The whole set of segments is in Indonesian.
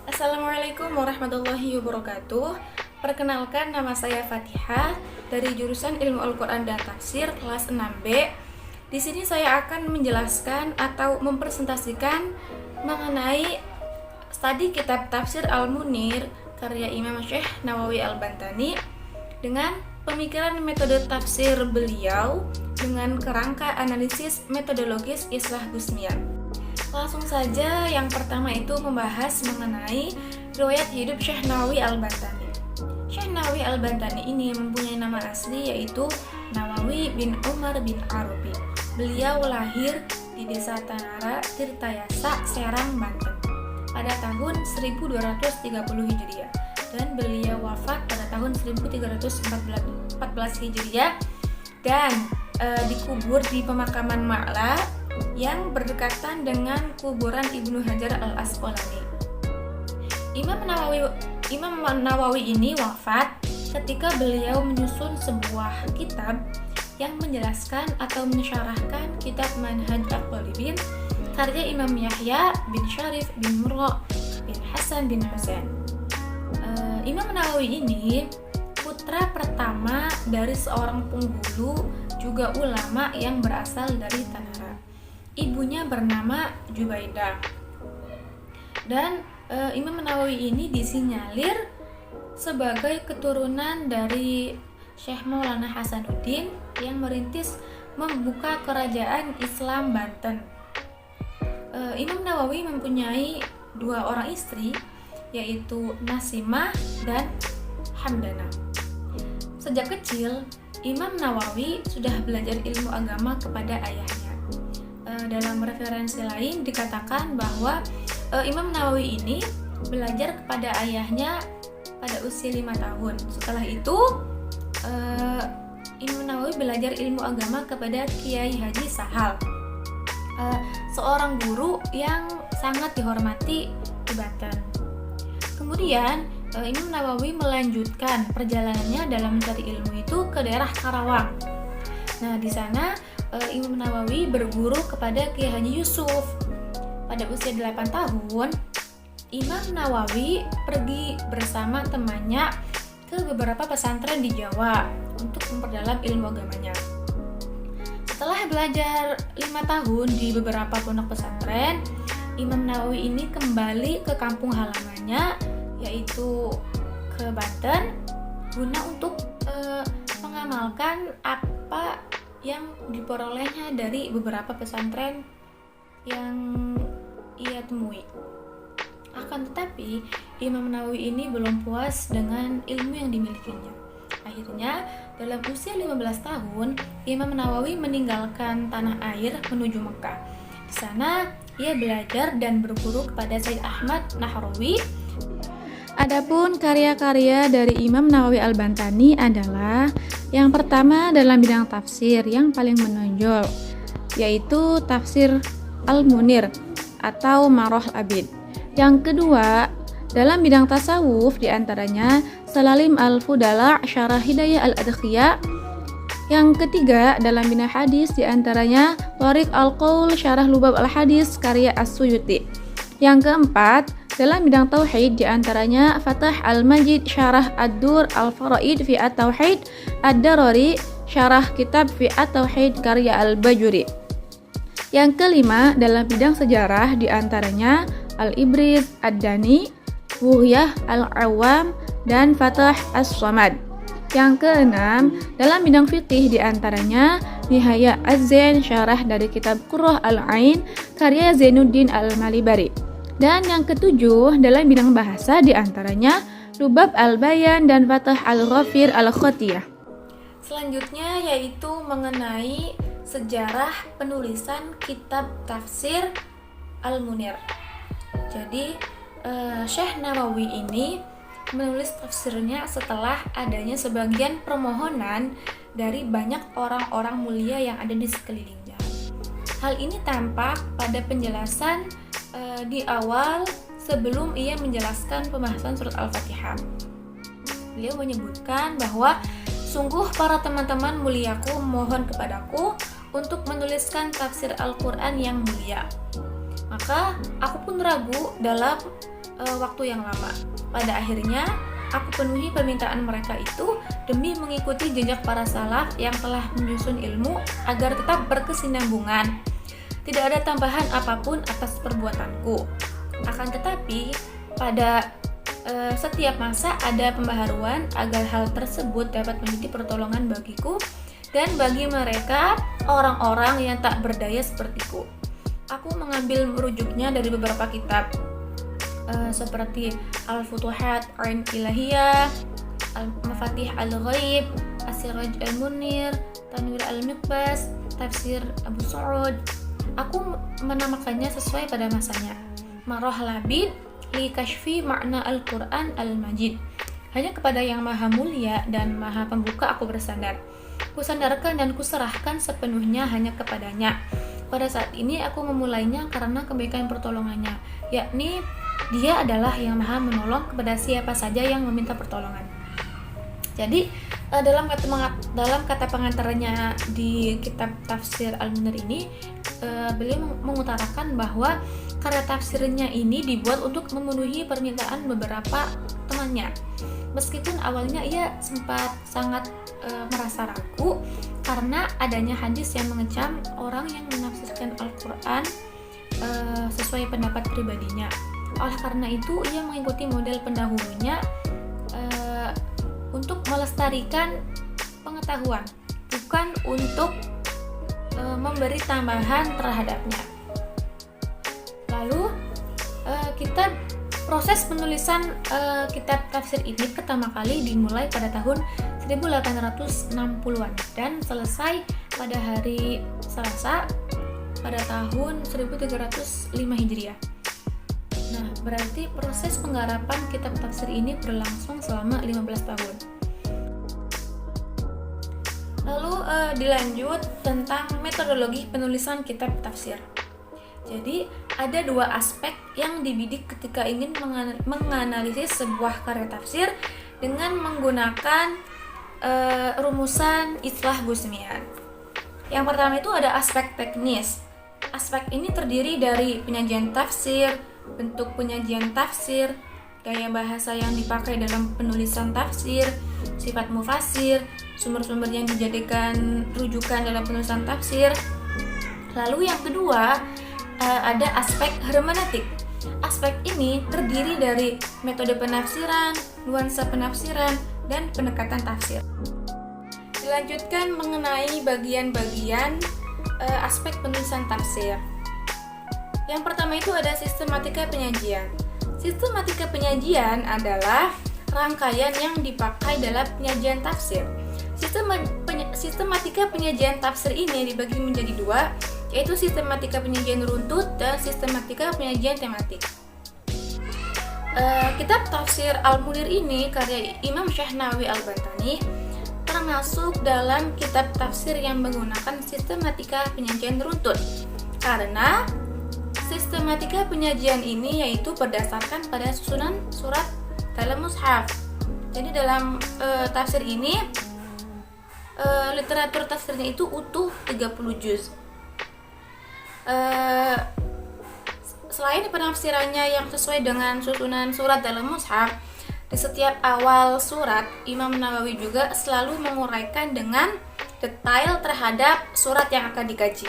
Assalamualaikum warahmatullahi wabarakatuh. Perkenalkan, nama saya Fatihah dari jurusan Ilmu Al-Quran dan Tafsir kelas 6B. Di sini saya akan menjelaskan atau mempresentasikan mengenai studi kitab Tafsir Al-Munir karya Imam Syekh Nawawi Al-Bantani dengan pemikiran metode tafsir beliau dengan kerangka analisis metodologis Islah Gusmian. Langsung saja, yang pertama itu membahas mengenai riwayat hidup Syekh Nawawi Al-Bantani. Syekh Nawawi Al-Bantani ini mempunyai nama asli yaitu Nawawi bin Umar bin Arabi. Beliau lahir di Desa Tanara, Tirtayasa, Serang, Banten pada tahun 1230 Hijriah dan beliau wafat pada tahun 1314 Hijriah dan dikubur di pemakaman Ma'la yang berdekatan dengan kuburan Ibnu Hajar Al-Asqalani. Imam Nawawi ini wafat ketika beliau menyusun sebuah kitab yang menjelaskan atau mensyarahkan kitab Manhaj At-Thalibin karya Imam Yahya bin Syarif bin Murra bin Hasan bin Husain. Imam Nawawi ini putra pertama dari seorang penghulu juga ulama yang berasal dari Tanara. Ibunya bernama Jubaidah. Dan Imam Nawawi ini disinyalir sebagai keturunan dari Syekh Maulana Hasanuddin yang merintis membuka kerajaan Islam Banten. Imam Nawawi mempunyai dua orang istri, yaitu Nasimah dan Hamdana. Sejak kecil, Imam Nawawi sudah belajar ilmu agama kepada ayahnya. Dalam referensi lain dikatakan bahwa Imam Nawawi ini belajar kepada ayahnya pada usia 5 tahun. Setelah itu Imam Nawawi belajar ilmu agama kepada Kiai Haji Sahal, seorang guru yang sangat dihormati di Banten. Kemudian Imam Nawawi melanjutkan perjalanannya dalam mencari ilmu itu ke daerah Karawang. Nah, di sana Imam Nawawi berguru kepada Kiai Haji Yusuf. Pada usia 8 tahun, Imam Nawawi pergi bersama temannya ke beberapa pesantren di Jawa untuk memperdalam ilmu agamanya. Setelah belajar 5 tahun di beberapa pondok pesantren, Imam Nawawi ini kembali ke kampung halamannya, yaitu ke Banten, guna untuk mengamalkan apa yang diperolehnya dari beberapa pesantren yang ia temui. Akan tetapi, Imam Nawawi ini belum puas dengan ilmu yang dimilikinya. Akhirnya, dalam usia 15 tahun, Imam Nawawi meninggalkan tanah air menuju Mekah. Di sana, ia belajar dan berguru kepada Said Ahmad Nahrawi. Adapun karya-karya dari Imam Nawawi Al-Bantani adalah yang pertama dalam bidang tafsir yang paling menonjol, yaitu Tafsir Al-Munir atau Marah Abid. Yang kedua dalam bidang tasawuf diantaranya Salalim Al-Fudala Syarah Hidayah Al-Adkhiyah. Yang ketiga dalam bidang hadis diantaranya Thariq Al-Qaul Syarah Lubab Al-Hadis karya As-Suyuti. Yang keempat dalam bidang tauhid diantaranya Fatah Al-Majid Syarah Ad-Dur Al-Faraid fi At-Tauhid, Ad-Darari Syarah Kitab fi At-Tauhid karya Al-Bajuri. Yang kelima dalam bidang sejarah diantaranya Al-Ibriz Ad-Dani, Wuhyah Al-Awam dan Fatah As-Samad. Yang keenam dalam bidang fikih diantaranya Nihaya Az-Zain Syarah dari kitab Qurrah Al-Ain karya Zainuddin Al-Malibari. Dan yang ketujuh dalam bidang bahasa diantaranya Lubab Al-Bayan dan Fatah Al-Ghafir Al-Khotiyah. Selanjutnya yaitu mengenai sejarah penulisan kitab Tafsir Al-Munir. Jadi Syekh Nawawi ini menulis tafsirnya setelah adanya sebagian permohonan dari banyak orang-orang mulia yang ada di sekelilingnya. Hal ini tampak pada penjelasan di awal sebelum ia menjelaskan pembahasan surat Al-Fatihah. Beliau menyebutkan bahwa sungguh para teman-teman muliaku memohon kepadaku untuk menuliskan tafsir Al-Quran yang mulia. Maka aku pun ragu dalam waktu yang lama. Pada akhirnya, aku penuhi permintaan mereka itu demi mengikuti jejak para salaf yang telah menyusun ilmu agar tetap berkesinambungan. Tidak ada tambahan apapun atas perbuatanku. Akan tetapi, pada setiap masa ada pembaharuan agar hal tersebut dapat menjadi pertolongan bagiku dan bagi mereka orang-orang yang tak berdaya sepertiku. Aku mengambil merujuknya dari beberapa kitab seperti Al-Futuhat Al-Ilahiyah, Al-Mafatih Al-Ghaib, As-Siraj Al-Munir, Tanwir Al-Miqbas, Tafsir Abu Sa'ud. Aku menamakannya sesuai pada masanya. Marah Labid li kashfi makna Al-Quran Al-Majid. Hanya kepada yang maha mulia dan maha pembuka aku bersandar. Kusandarkan dan kuserahkan sepenuhnya hanya kepadanya. Pada saat ini aku memulainya karena kebaikan pertolongannya, yakni dia adalah yang maha menolong kepada siapa saja yang meminta pertolongan. Jadi dalam kata pengantarnya di kitab tafsir Al-Munir ini, beliau mengutarakan bahwa karya tafsirnya ini dibuat untuk memenuhi permintaan beberapa temannya. Meskipun awalnya ia sempat sangat merasa ragu karena adanya hadis yang mengecam orang yang menafsirkan Al-Quran sesuai pendapat pribadinya. Oleh karena itu, ia mengikuti model pendahulunya untuk melestarikan pengetahuan, bukan untuk memberi tambahan terhadapnya. Lalu proses penulisan kitab tafsir ini pertama kali dimulai pada tahun 1860-an dan selesai pada hari Selasa pada tahun 1305 Hijriah. Nah, berarti proses penggarapan kitab tafsir ini berlangsung selama 15 tahun. Lalu dilanjut tentang metodologi penulisan kitab tafsir. Jadi ada dua aspek yang dibidik ketika ingin menganalisis sebuah karya tafsir dengan menggunakan rumusan Islah Gusmian. Yang pertama itu ada aspek teknis. Aspek ini terdiri dari penyajian tafsir, bentuk penyajian tafsir, gaya bahasa yang dipakai dalam penulisan tafsir, sifat mufassir, sumber-sumber yang dijadikan rujukan dalam penulisan tafsir. Lalu yang kedua ada aspek hermeneutik. Aspek ini terdiri dari metode penafsiran, nuansa penafsiran, dan pendekatan tafsir. Dilanjutkan mengenai bagian-bagian aspek penulisan tafsir. Yang pertama itu ada sistematika penyajian. Sistematika penyajian adalah rangkaian yang dipakai dalam penyajian tafsir. Sistematika penyajian tafsir ini dibagi menjadi dua, yaitu sistematika penyajian runtut dan sistematika penyajian tematik. Kitab tafsir Al-Munir ini karya Imam Syahnawi Al-Bantani termasuk dalam kitab tafsir yang menggunakan sistematika penyajian runtut karena sistematika penyajian ini yaitu berdasarkan pada susunan surat dalam mushaf. Jadi dalam tafsir ini literatur tafsirnya itu utuh 30 juz. Selain penafsirannya yang sesuai dengan susunan surat dalam mushaf, di setiap awal surat Imam Nawawi juga selalu menguraikan dengan detail terhadap surat yang akan dikaji.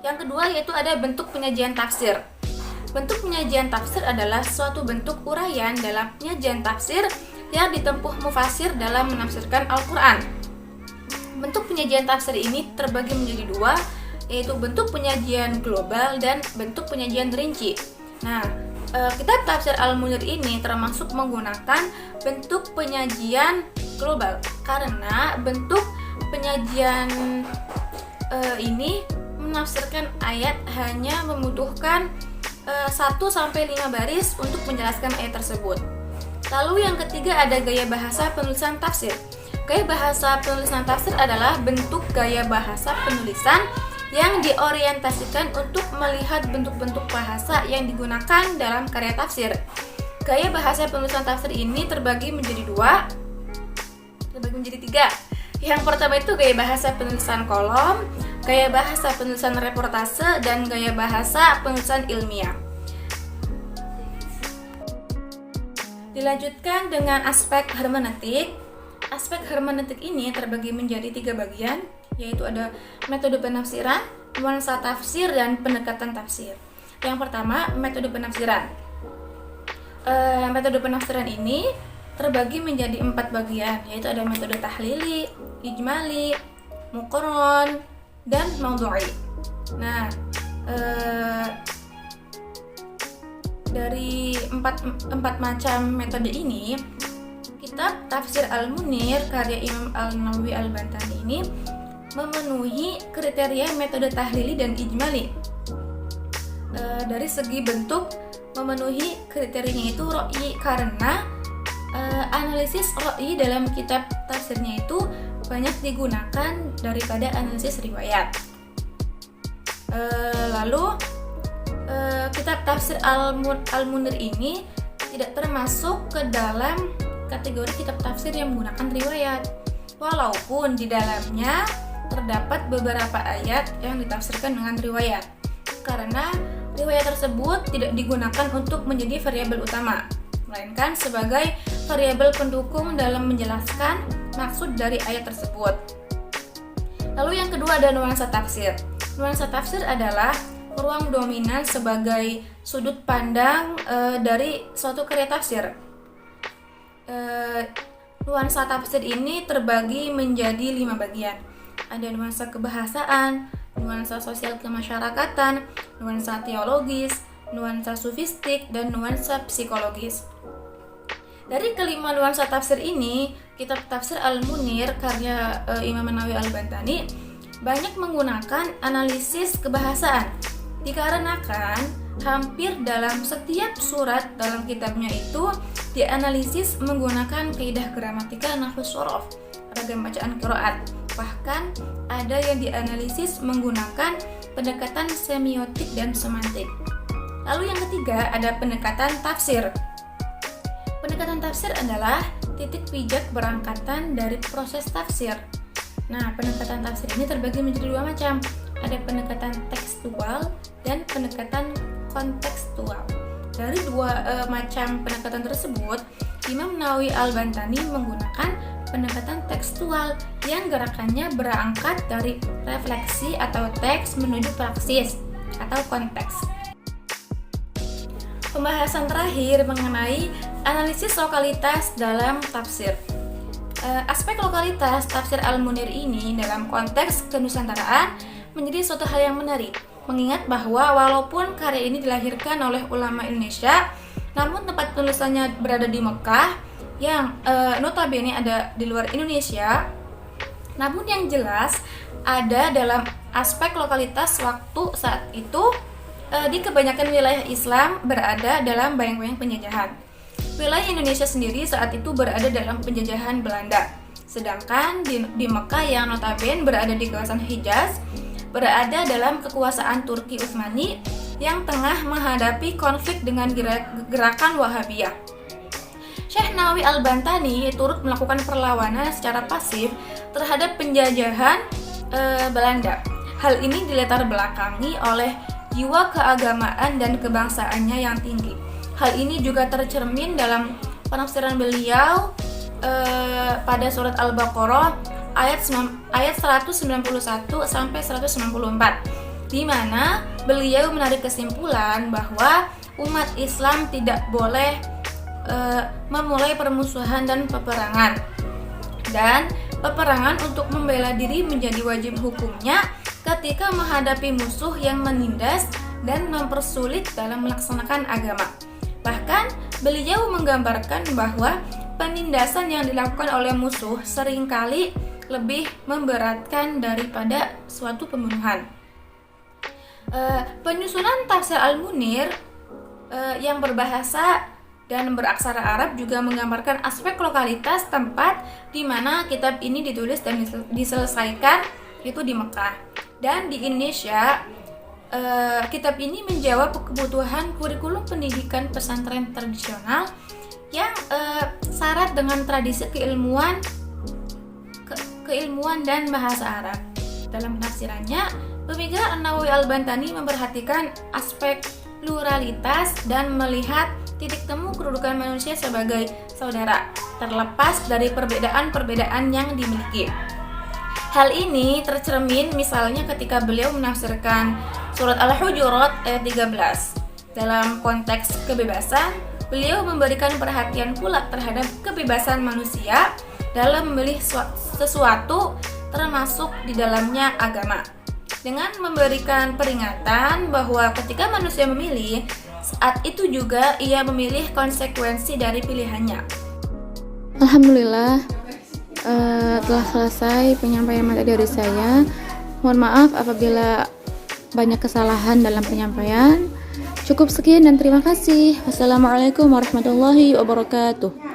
Yang kedua yaitu ada bentuk penyajian tafsir. Bentuk penyajian tafsir adalah suatu bentuk uraian dalam penyajian tafsir yang ditempuh mufassir dalam menafsirkan Al-Quran. Bentuk penyajian tafsir ini terbagi menjadi dua, yaitu bentuk penyajian global dan bentuk penyajian rinci. Nah, kitab tafsir Al-Munir ini termasuk menggunakan bentuk penyajian global karena bentuk penyajian ini menafsirkan ayat hanya membutuhkan 1-5 baris untuk menjelaskan ayat tersebut. Lalu yang ketiga ada gaya bahasa penulisan tafsir. Gaya bahasa penulisan tafsir adalah bentuk gaya bahasa penulisan yang diorientasikan untuk melihat bentuk-bentuk bahasa yang digunakan dalam karya tafsir. Gaya bahasa penulisan tafsir ini terbagi menjadi tiga. Yang pertama itu gaya bahasa penulisan kolom, gaya bahasa penulisan reportase, dan gaya bahasa penulisan ilmiah. Dilanjutkan dengan aspek hermeneutik. Aspek hermeneutik ini terbagi menjadi 3 bagian, yaitu ada metode penafsiran, nuansa tafsir, dan pendekatan tafsir. Yang pertama, metode penafsiran. Metode penafsiran ini terbagi menjadi 4 bagian, yaitu ada metode tahlili, ijmali, muqarron, dan maudhu'i. Nah, dari empat macam metode ini, kitab Tafsir Al-Munir karya Imam An-Nawawi Al-Bantani ini memenuhi kriteria metode tahlili dan ijmali. Dari segi bentuk memenuhi kriterianya itu ro'i, karena analisis ro'i dalam kitab tafsirnya itu banyak digunakan daripada analisis riwayat. Lalu kitab Tafsir Al-Munir ini tidak termasuk ke dalam kategori kitab tafsir yang menggunakan riwayat, walaupun di dalamnya terdapat beberapa ayat yang ditafsirkan dengan riwayat, karena riwayat tersebut tidak digunakan untuk menjadi variabel utama, melainkan sebagai variabel pendukung dalam menjelaskan maksud dari ayat tersebut. Lalu yang kedua ada nuansa tafsir. Nuansa tafsir adalah ruang dominan sebagai sudut pandang dari suatu karya tafsir. Nuansa tafsir ini terbagi menjadi 5 bagian. Ada nuansa kebahasaan, nuansa sosial kemasyarakatan, nuansa teologis, nuansa sufistik, dan nuansa psikologis. Dari kelima nuansa tafsir ini, kitab Tafsir Al-Munir karya Imam An-Nawawi Al-Bantani banyak menggunakan analisis kebahasaan, dikarenakan hampir dalam setiap surat dalam kitabnya itu dianalisis menggunakan kaidah gramatikal nahwu shorof, ragam bacaan qiraat. Bahkan ada yang dianalisis menggunakan pendekatan semiotik dan semantik. Lalu yang ketiga ada pendekatan tafsir. Pendekatan tafsir adalah titik pijak berangkatan dari proses tafsir. Nah, pendekatan tafsir ini terbagi menjadi 2 macam. Ada pendekatan tekstual dan pendekatan kontekstual. Dari 2 macam pendekatan tersebut, Imam Nawawi Al-Bantani menggunakan pendekatan tekstual yang gerakannya berangkat dari refleksi atau teks menuju praksis atau konteks. Pembahasan terakhir mengenai analisis lokalitas dalam tafsir. Aspek lokalitas Tafsir Al-Munir ini dalam konteks kenusantaraan menjadi suatu hal yang menarik, mengingat bahwa walaupun karya ini dilahirkan oleh ulama Indonesia, namun tempat penulisannya berada di Mekah yang notabene ada di luar Indonesia. Namun yang jelas ada dalam aspek lokalitas waktu saat itu di kebanyakan wilayah Islam berada dalam bayang-bayang penjajahan. Wilayah Indonesia sendiri saat itu berada dalam penjajahan Belanda, sedangkan di Mekah yang notabene berada di kawasan Hijaz berada dalam kekuasaan Turki Utsmani yang tengah menghadapi konflik dengan gerakan Wahabiyah. Syekh Nawawi Al-Bantani turut melakukan perlawanan secara pasif terhadap penjajahan Belanda. Hal ini dilatar belakangi oleh jiwa keagamaan dan kebangsaannya yang tinggi. Hal ini juga tercermin dalam penafsiran beliau pada surat Al-Baqarah ayat 191 sampai 194, di mana beliau menarik kesimpulan bahwa umat Islam tidak boleh memulai permusuhan dan peperangan, dan peperangan untuk membela diri menjadi wajib hukumnya ketika menghadapi musuh yang menindas dan mempersulit dalam melaksanakan agama. Bahkan beliau menggambarkan bahwa penindasan yang dilakukan oleh musuh seringkali lebih memberatkan daripada suatu pembunuhan. Penyusunan Tafsir Al-Munir yang berbahasa dan beraksara Arab juga menggambarkan aspek lokalitas tempat di mana kitab ini ditulis dan diselesaikan, itu di Mekah. Dan di Indonesia, kitab ini menjawab kebutuhan kurikulum pendidikan pesantren tradisional yang syarat dengan tradisi keilmuan dan bahasa Arab. Dalam penafsirannya, pemikiran An-Nawawi Al-Bantani memperhatikan aspek pluralitas dan melihat titik temu kedudukan manusia sebagai saudara, terlepas dari perbedaan-perbedaan yang dimiliki. Hal ini tercermin misalnya ketika beliau menafsirkan surat Al-Hujurat ayat 13. Dalam konteks kebebasan, beliau memberikan perhatian pula terhadap kebebasan manusia dalam memilih sesuatu, termasuk di dalamnya agama, dengan memberikan peringatan bahwa ketika manusia memilih, saat itu juga ia memilih konsekuensi dari pilihannya. Alhamdulillah, telah selesai penyampaian materi dari saya. Mohon maaf apabila banyak kesalahan dalam penyampaian. Cukup sekian dan terima kasih. Wassalamualaikum warahmatullahi wabarakatuh.